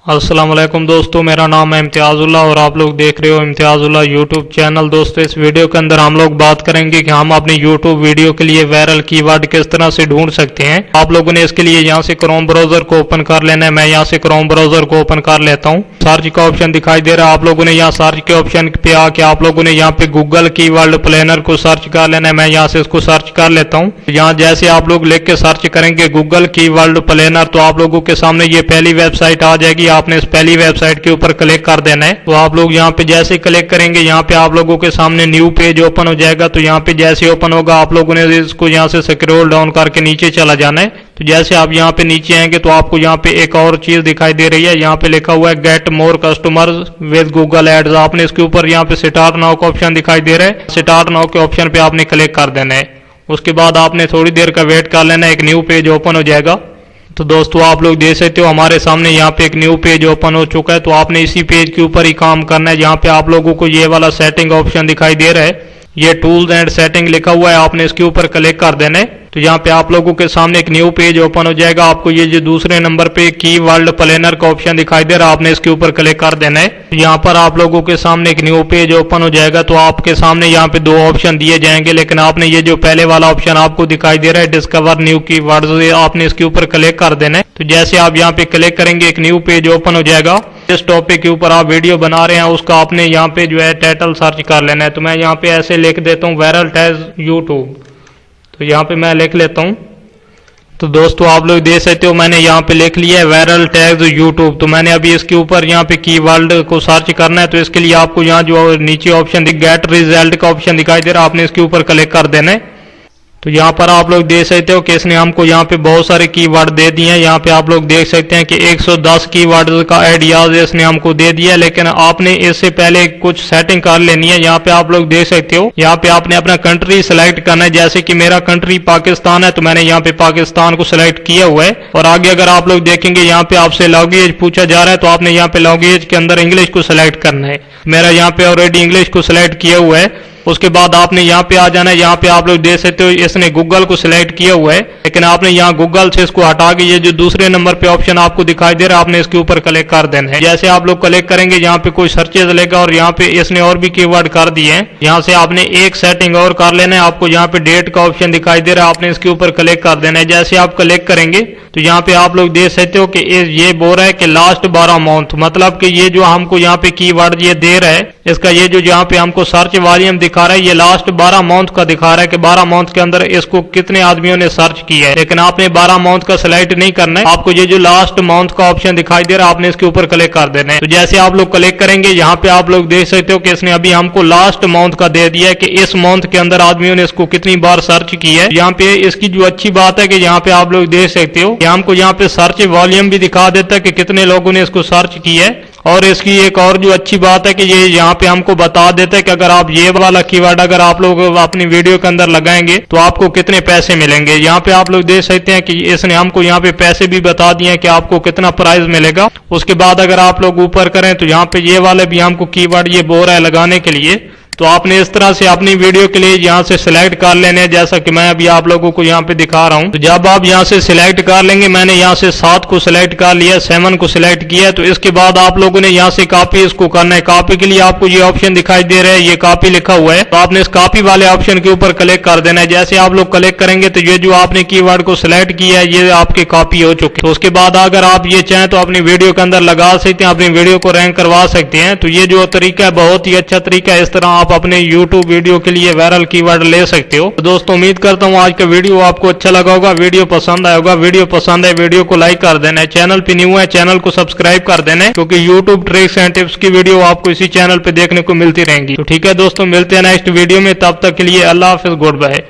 अस्सलाम वालेकुम दोस्तों, मेरा नाम है इम्तियाजुल्लाह और आप लोग देख रहे हो इम्तियाजुल्लाह यूट्यूब चैनल। दोस्तों, इस वीडियो के अंदर हम लोग बात करेंगे कि हम अपने यूट्यूब वीडियो के लिए वायरल कीवर्ड किस तरह से ढूंढ सकते हैं। आप लोगों ने इसके लिए यहाँ से क्रोम ब्राउजर को ओपन कर लेना है। मैं यहाँ से क्रोम ब्राउजर को ओपन कर लेता हूँ। सर्च का ऑप्शन दिखाई दे रहा है। आप लोगों ने यहाँ सर्च के ऑप्शन पे आके आप लोगों ने यहाँ पे गूगल कीवर्ड प्लानर को सर्च कर लेना है। मैं यहाँ से इसको सर्च कर लेता हूँ। यहाँ जैसे आप लोग लिख के सर्च करेंगे गूगल कीवर्ड प्लानर, तो आप लोगों के सामने ये पहली वेबसाइट आ जाएगी। आपने इस पहली वेबसाइट के ऊपर क्लिक कर देना है। तो आप लोग यहाँ पे जैसे क्लिक करेंगे यहाँ पे आप लोगों के सामने न्यू पेज ओपन हो जाएगा। तो यहाँ पे जैसे ओपन होगा आप लोगों ने इसको यहाँ से स्क्रॉल डाउन करके नीचे चला जाना है। तो जैसे आप यहाँ पे नीचे आएंगे तो आपको यहाँ पे एक और चीज दिखाई दे रही है। यहाँ पे लिखा हुआ है get more customers with Google ads. आपने इसके ऊपर यहाँ पे स्टार्ट नाउ का ऑप्शन दिखाई दे रहा है। स्टार्ट नाउ के ऑप्शन पे आपने क्लिक कर देना है। उसके बाद आपने थोड़ी देर का वेट कर लेना है, एक न्यू पेज ओपन हो जाएगा। तो दोस्तों आप लोग देख सकते हो हमारे सामने यहाँ पे एक न्यू पेज ओपन हो चुका है। तो आपने इसी पेज के ऊपर ही काम करना है। यहाँ पे आप लोगों को ये वाला सेटिंग ऑप्शन दिखाई दे रहा है, ये टूल्स एंड सेटिंग लिखा हुआ है। आपने इसके ऊपर क्लिक कर देना है। तो यहाँ पे आप लोगों के सामने एक न्यू पेज ओपन हो जाएगा। आपको ये जो दूसरे नंबर पे कीवर्ड प्लानर का ऑप्शन दिखाई दे रहा है, आपने इसके ऊपर क्लिक कर देना है। तो यहाँ पर आप लोगों के सामने एक न्यू पेज ओपन हो जाएगा। तो आपके सामने यहाँ पे दो ऑप्शन दिए जाएंगे, लेकिन आपने ये जो पहले वाला ऑप्शन आपको दिखाई दे रहा है डिस्कवर न्यू कीवर्ड्स, आपने इसके ऊपर क्लिक कर देना है। तो जैसे आप यहाँ पे क्लिक करेंगे एक न्यू पेज ओपन हो जाएगा। जिस टॉपिक के ऊपर आप वीडियो बना रहे हैं उसका आपने यहाँ पे जो है टाइटल सर्च कर लेना है। तो मैं यहाँ पे ऐसे लिख देता हूँ वायरल टैग यूट्यूब। तो यहाँ पे मैं लिख लेता हूँ। तो दोस्तों आप लोग देख सकते हो मैंने यहाँ पे लिख लिया है वायरल टैग यूट्यूब। तो मैंने अभी इसके ऊपर यहाँ पे कीवर्ड को सर्च करना है। तो इसके लिए आपको यहाँ जो नीचे ऑप्शन गेट रिजल्ट का ऑप्शन दिखाई दे रहा है, आपने इसके ऊपर क्लिक कर देना है। तो यहाँ पर आप लोग देख सकते हो कि इसने हमको यहाँ पे बहुत सारे कीवर्ड दे दिए हैं। यहाँ पे आप लोग देख सकते हैं कि 110 कीवर्ड का आइडियाज इसने हमको दे दिया, लेकिन आपने इससे पहले कुछ सेटिंग कर लेनी है। यहाँ पे आप लोग देख सकते हो यहाँ पे आपने अपना कंट्री सिलेक्ट करना है। जैसे कि मेरा कंट्री पाकिस्तान है, तो मैंने यहाँ पे पाकिस्तान को सिलेक्ट किया हुआ है। और आगे अगर आप लोग देखेंगे यहाँ पे आपसे लैंग्वेज पूछा जा रहा है, तो आपने यहाँ पे लैंग्वेज के अंदर इंग्लिश को सिलेक्ट करना है। मेरा यहाँ पे ऑलरेडी इंग्लिश को सिलेक्ट किया हुआ है। उसके बाद आपने यहाँ पे आ जाना है। यहाँ पे आप लोग देख सकते हो इसने गूगल को सिलेक्ट किया हुआ है, लेकिन आपने यहाँ गूगल से इसको हटा के ये जो दूसरे नंबर पे ऑप्शन आपको दिखाई दे रहा है, आपने इसके ऊपर क्लिक कर देना है। जैसे आप लोग क्लिक करेंगे यहाँ पे कोई सर्चेज लेगा और यहाँ पे इसने और भी कीवर्ड कर दिए हैं। यहाँ से आपने एक सेटिंग और कर लेना है। आपको यहाँ पे डेट का ऑप्शन दिखाई दे रहा है, आपने इसके ऊपर क्लिक कर देना है। जैसे आप क्लिक करेंगे तो यहाँ पे आप लोग देख सकते हो कि ये बोल रहा है कि लास्ट 12 मंथ, मतलब कि ये जो हमको यहाँ पे कीवर्ड ये दे रहा है, इसका ये जो यहाँ पे हमको सर्च वॉल्यूम दिखा रहा है, ये लास्ट 12 मंथ का दिखा रहा है कि 12 मंथ के अंदर इसको कितने आदमियों ने सर्च किया है। लेकिन आपने 12 मंथ का सिलेक्ट नहीं करना है। आपको ये जो लास्ट मंथ का ऑप्शन दिखाई दे रहा है, आपने इसके ऊपर क्लिक कर देना है। तो जैसे आप लोग क्लिक करेंगे यहाँ पे आप लोग देख सकते हो कि इसने अभी हमको लास्ट मंथ का दे दिया है कि इस मंथ के अंदर आदमियों ने इसको कितनी बार सर्च किया है। यहाँ पे इसकी जो अच्छी बात है कि यहाँ पे आप लोग देख सकते हो हमको यहाँ पे सर्च वॉल्यूम भी दिखा देता है कि कितने लोगों ने इसको सर्च किया है। और इसकी एक और जो अच्छी बात है कि ये यहाँ पे हमको बता देता है कि अगर आप ये वाला कीवर्ड अगर आप लोग अपनी वीडियो के अंदर लगाएंगे तो आपको कितने पैसे मिलेंगे। यहाँ पे आप लोग देख सकते हैं कि इसने हमको यहाँ पे पैसे भी बता दिए हैं कि आपको कितना प्राइस मिलेगा। उसके बाद अगर आप लोग ऊपर करें तो यहाँ पे ये वाले भी हमको कीवर्ड ये बोल रहा है लगाने के लिए। तो आपने इस तरह से अपनी वीडियो के लिए यहाँ से सिलेक्ट कर लेने हैं, जैसा कि मैं अभी आप लोगों को यहाँ पे दिखा रहा हूँ। तो जब आप यहाँ से सिलेक्ट कर लेंगे, मैंने यहाँ से 7 को सिलेक्ट कर लिया, 7 को सिलेक्ट किया। तो इसके बाद आप लोगों ने यहाँ से कॉपी इसको करना है। कॉपी के लिए आपको ये ऑप्शन दिखाई दे रहा है, ये कॉपी लिखा हुआ है। तो आपने इस कॉपी वाले ऑप्शन के ऊपर क्लिक कर देना है। जैसे आप लोग क्लिक करेंगे तो ये जो आपने कीवर्ड को सिलेक्ट किया है ये आपकी कॉपी हो चुकी है। तो उसके बाद अगर आप ये चाहें तो अपनी वीडियो के अंदर लगा सकते हैं, अपनी वीडियो को रैंक करवा सकते हैं। तो ये जो तरीका है बहुत ही अच्छा तरीका है। इस तरह आप अपने यूट्यूब वीडियो के लिए वायरल कीवर्ड ले सकते हो। तो दोस्तों उम्मीद करता हूँ आज का वीडियो आपको अच्छा लगा होगा, वीडियो पसंद आया होगा। वीडियो पसंद है वीडियो को लाइक कर देना है। चैनल पे न्यू है चैनल को सब्सक्राइब कर देना है, क्योंकि यूट्यूब ट्रिक्स एंड टिप्स की वीडियो आपको इसी चैनल पे देखने को मिलती रहेंगी। तो ठीक है दोस्तों, मिलते हैं नेक्स्ट वीडियो में। तब तक के लिए अल्लाह हाफिज, गुड बाय।